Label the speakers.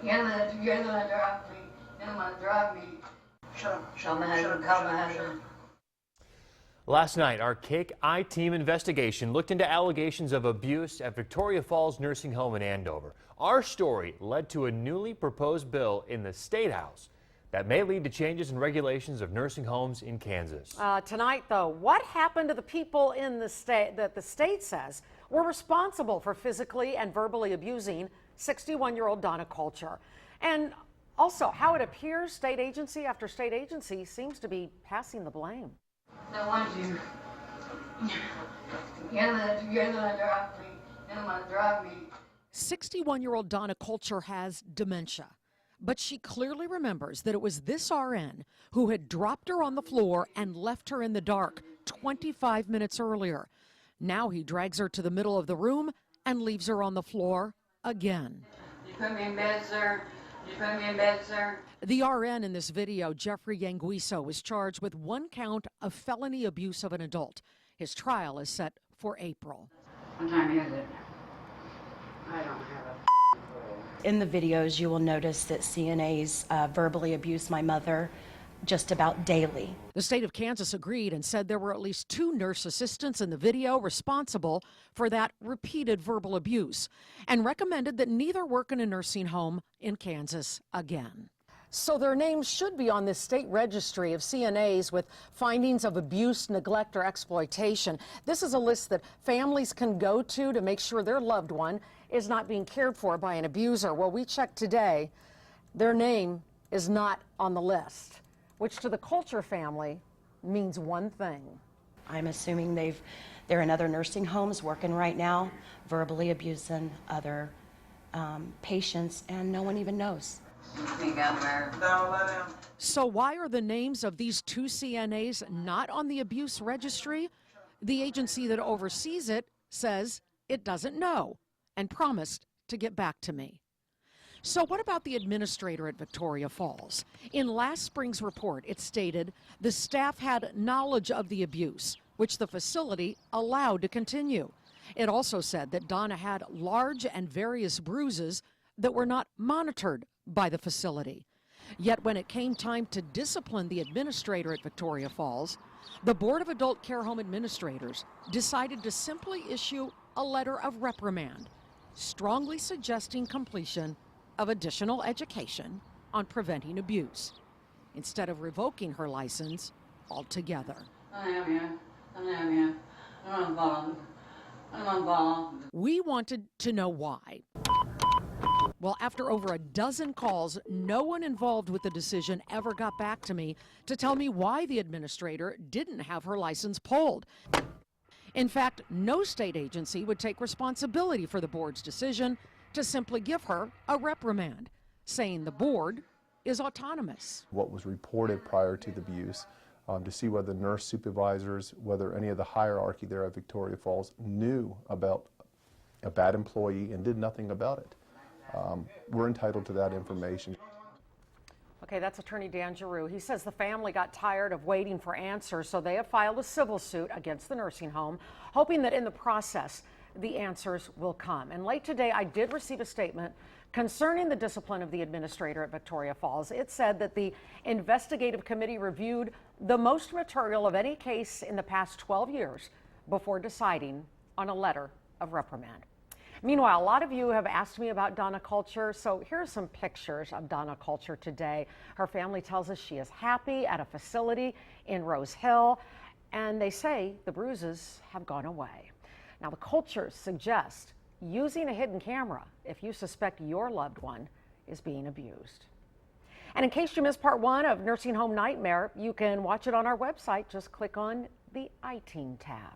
Speaker 1: You're gonna drop me. You're gonna drop me. Shut up. Shut up.
Speaker 2: Last night, our Cake Eye Team investigation looked into allegations of abuse at Victoria Falls Nursing Home in Andover. Our story led to a newly proposed bill in the State House that may lead to changes in regulations of nursing homes in Kansas.
Speaker 3: Tonight, though, what happened to the people in the state that the state says were responsible for physically and verbally abusing 61-year-old Donna Culture? And also, how it appears state agency after state agency seems to be passing the blame.
Speaker 1: I want you. You're gonna drop me. You're gonna drop me.
Speaker 3: 61-year-old Donna Culture has dementia, but she clearly remembers that it was this RN who had dropped her on the floor and left her in the dark 25 minutes earlier. Now he drags her to the middle of the room and leaves her on the floor again.
Speaker 1: You put me in bed, sir. You put me in bed, sir.
Speaker 3: The RN in this video, Jeffrey Yanguiso, was charged with 1 count of felony abuse of an adult. His trial is set for April.
Speaker 1: What time is it? I don't have a
Speaker 4: In the videos, you will notice that CNAs verbally abuse my mother just about daily.
Speaker 3: The state of Kansas agreed and said there were at least 2 nurse assistants in the video responsible for that repeated verbal abuse and recommended that neither work in a nursing home in Kansas again. So their names should be on this state registry of CNAs with findings of abuse, neglect, or exploitation. This is a list that families can go to make sure their loved one is not being cared for by an abuser. Well, we checked today. Their name is not on the list, which to the Culture family means one thing.
Speaker 4: I'm assuming they're in other nursing homes working right now, verbally abusing other patients, and no one even knows.
Speaker 3: So why are the names of these 2 CNAs not on the abuse registry? The agency that oversees it says it doesn't know and promised to get back to me. So what about the administrator at Victoria Falls? In last spring's report, it stated the staff had knowledge of the abuse, which the facility allowed to continue. It also said that Donna had large and various bruises that were not monitored by the facility. Yet when it came time to discipline the administrator at Victoria Falls, the Board of Adult Care Home Administrators decided to simply issue a letter of reprimand, strongly suggesting completion of additional education on preventing abuse, instead of revoking her license altogether. We wanted to know why. Well, after over a dozen calls, no one involved with the decision ever got back to me to tell me why the administrator didn't have her license pulled. In fact, no state agency would take responsibility for the board's decision to simply give her a reprimand, saying the board is autonomous.
Speaker 5: What was reported prior to the abuse, to see whether nurse supervisors, whether any of the hierarchy there at Victoria Falls knew about a bad employee and did nothing about it. We're entitled to that information.
Speaker 3: Okay, that's Attorney Dan Giroux. He says the family got tired of waiting for answers, so they have filed a civil suit against the nursing home, hoping that in the process, the answers will come. And late today, I did receive a statement concerning the discipline of the administrator at Victoria Falls. It said that the investigative committee reviewed the most material of any case in the past 12 years before deciding on a letter of reprimand. Meanwhile, a lot of you have asked me about Donna Culture, so here are some pictures of Donna Culture today. Her family tells us she is happy at a facility in Rose Hill, and they say the bruises have gone away. Now, the Cultures suggest using a hidden camera if you suspect your loved one is being abused. And in case you missed part 1 of Nursing Home Nightmare, you can watch it on our website. Just click on the iTeam tab.